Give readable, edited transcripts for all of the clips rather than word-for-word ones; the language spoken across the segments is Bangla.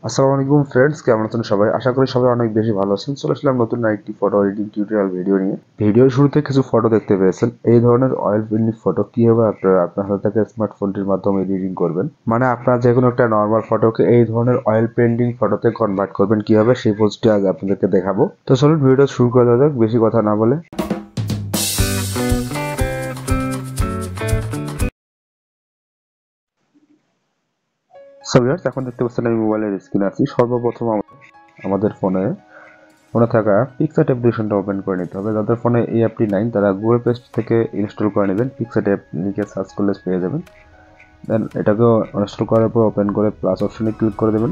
আসসালামু আলাইকুম ফ্রেন্ডস, কেমন আছেন সবাই? আশা করি সবাই অনেক বেশি ভালো আছেন। চলে আসলাম নতুন আরেকটি ফটো এডিটিং টিউটোরিয়াল ভিডিও নিয়ে। ভিডিওর শুরুতে কিছু ফটো দেখতে পেয়েছেন। এই ধরনের অয়েল পেন্টিং ফটো কিভাবে আপনারা আপনার হাতে থাকা স্মার্টফোনটির মাধ্যমে এডিটিং করবেন, মানে আপনারা যে কোনো একটা নর্মাল ফটোকে এই ধরনের অয়েল পেন্টিং ফটোতে কনভার্ট করবেন কিভাবে, সেই পোস্টটি আজ আপনাদেরকে দেখাবো। তো চলুন ভিডিওটা শুরু করে দেওয়া যাক বেশি কথা না বলে। সো ভিউয়ার্স, এখন দেখতে পাচ্ছেন আমি মোবাইলের স্ক্রিনে আছি। সর্বপ্রথম আমাদের ফোনে থাকা পিক্সার্ট অ্যাপ্লিকেশনটা ওপেন করে নিতে হবে। যাদের ফোনে এই অ্যাপটি নাই তারা গুগল প্লে থেকে ইনস্টল করে নেবেন। পিক্সার্ট অ্যাপ লিখে সার্চ করলে পেয়ে যাবেন। দেন এটাকেও ইনস্টল করার পর ওপেন করে প্লাস অপশনে ক্লিক করে দেবেন।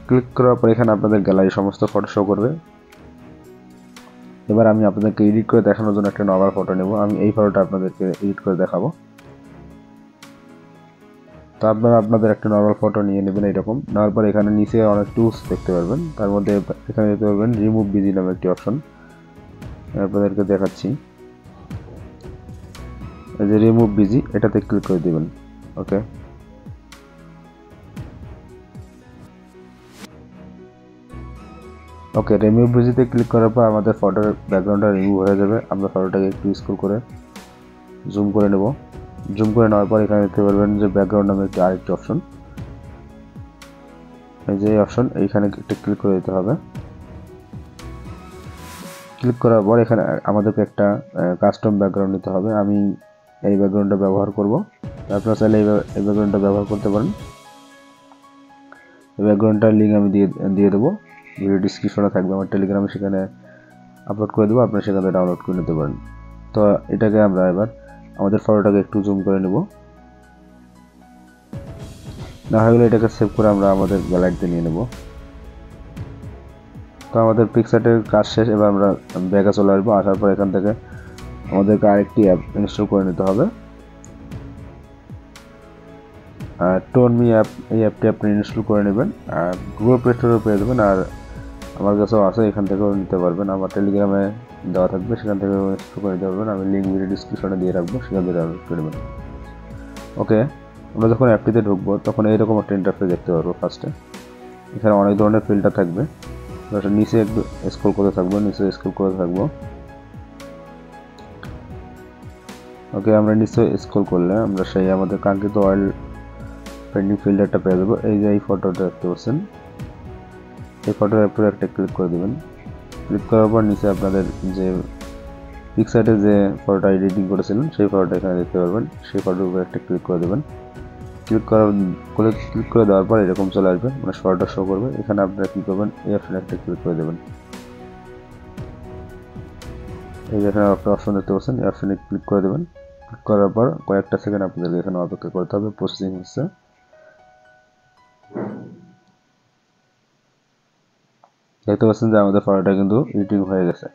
ক্লিক করার পর এখানে আপনাদের গ্যালারি সমস্ত ফটো শো করবে। এবার আমি আপনাদেরকে এডিট করে দেখানোর জন্য একটা নর্মাল ফটো নেব। আমি এই ফটোটা আপনাদেরকে এডিট করে দেখাবো। তো আপনারা আপনাদের একটা নর্মাল ফটো নিয়ে নেবেন এরকম। নেওয়ার পর এখানে নিচে অনেক টুলস দেখতে পারবেন। তার মধ্যে এখানে দেখতে পারবেন রিমুভ বিজি নামে একটি অপশন, আপনাদেরকে দেখাচ্ছি। এই যে রিমুভ বিজি, এটাতে ক্লিক করে দিবেন। ওকে, রিমুভ বিজিতে ক্লিক করার পর আমাদের ফটোর ব্যাকগ্রাউন্ডটা রিমুভ হয়ে যাবে। আমরা ফটোটাকে একটু স্ক্রল করে জুম করে নেব। জুম করে নেওয়ার পর এখানে দেখতে পারবেন যে ব্যাকগ্রাউন্ড নামে আরেকটি অপশন। এই যে অপশন, এইখানে একটা ক্লিক করে দিতে হবে। ক্লিক করার পর এখানে আমাদেরকে একটা কাস্টম ব্যাকগ্রাউন্ড নিতে হবে। আমি এই ব্যাকগ্রাউন্ডটা ব্যবহার করব। আপনারা চাইলে এই ব্যাকগ্রাউন্ডটা ব্যবহার করতে পারেন। এই ব্যাকগ্রাউন্ডটার লিঙ্ক আমি দিয়ে দেবো। ভিডিও ডিসক্রিপশনে থাকবে আমার টেলিগ্রামে, সেখানে আপলোড করে দেবো। আপনারা সেখানে ডাউনলোড করে নিতে পারেন। তো এটাকে আমরা এবার আমাদের ফটোটাকে একটু জুম করে নেব। না হয়ে গেলে এটাকে সেভ করে আমরা আমাদের গ্যালারিতে নিয়ে নেব। তো আমাদের পিক্সার্টের কাজ শেষ। এবার আমরা ব্যাকে চলে আসবো। আসার পর এখান থেকে আমাদেরকে আরেকটি অ্যাপ ইনস্টল করে নিতে হবে। টোনমি অ্যাপ, এই অ্যাপটি আপনি ইনস্টল করে নেবেন। আর গুগল প্লে স্টোরে পেয়ে যাবেন। আর আমার কাছেও আছে, এখান থেকেও নিতে পারবেন। আমার টেলিগ্রামে দেওয়া থাকবে, সেখান থেকেও ইনস্টল করে নিতে পারবেন। আমি লিঙ্ক ভিডিও ডিসক্রিপশনে দিয়ে রাখবো, সেখান থেকে ডাউনলোড করে নেবেন। ওকে, আমরা যখন অ্যাপটিতে ঢুকবো তখন এইরকম একটা ইন্টারফেস দেখতে পারবো। ফার্স্টে এখানে অনেক ধরনের ফিল্টার থাকবে। নিচে একটু স্ক্রল করতে থাকবো, ওকে, আমরা নিচে স্ক্রল করলে আমরা সেই আমাদের কাঙ্ক্ষিত অয়েল পেন্টিং ফিল্টারটা পেয়ে যাবো। এই যে এই ফটোটা দেখতে পাচ্ছেন, এই ফটোর উপরে একটা ক্লিক করে দেবেন। ক্লিক করার পর নিচে আপনাদের যে পিক্সার্টে যে ফটোটা এডিটিং করেছিলেন সেই ফটোটা এখানে দেখতে পারবেন। সেই ফটোর উপরে একটা ক্লিক করে দেবেন। ক্লিক করে দেওয়ার পর এরকম চলে আসবে, মানে ফটোটা শো করবে। এখানে আপনারা কী করবেন, এই অপশনে একটা ক্লিক করে দেবেন। এই যে এখানে একটা অপশন দেখতে পাচ্ছেন, এই অপশনে ক্লিক করে দেবেন। ক্লিক করার পর কয়েকটা সেকেন্ড আপনাদেরকে এখানে অপেক্ষা করতে হবে। প্রসেসিং হচ্ছে। দেখতে পাচ্ছেন যে আমাদের ফটোটা কিন্তু এডিটিং হয়ে গেছে।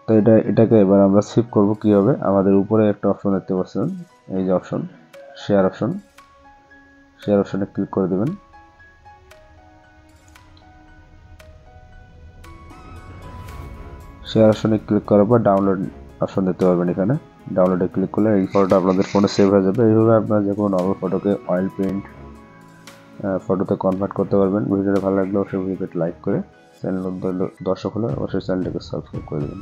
তো এটাকে এবার আমরা সেভ করব কিভাবে। আমাদের উপরে একটা অপশন দেখতে পাচ্ছেন, এই যে অপশন, শেয়ার অপশনে ক্লিক করে দেবেন। শেয়ার অপশনে ক্লিক করার পর ডাউনলোড অপশন দেখতে পারবেন। এখানে ডাউনলোডে ক্লিক করলে এই ফটোটা আপনাদের ফোনে সেভ হয়ে যাবে। এইভাবে আপনারা যে কোনো নর্মাল ফটোকে অয়েল পেন্ট ফটোতে কনভার্ট করতে পারবেন। ভিডিওটা ভালো লাগলে অবশ্যই ভিডিওটা লাইক করে, চ্যানেল দর্শক হলে অবশ্যই চ্যানেলটাকে সাবস্ক্রাইব করে দেবেন।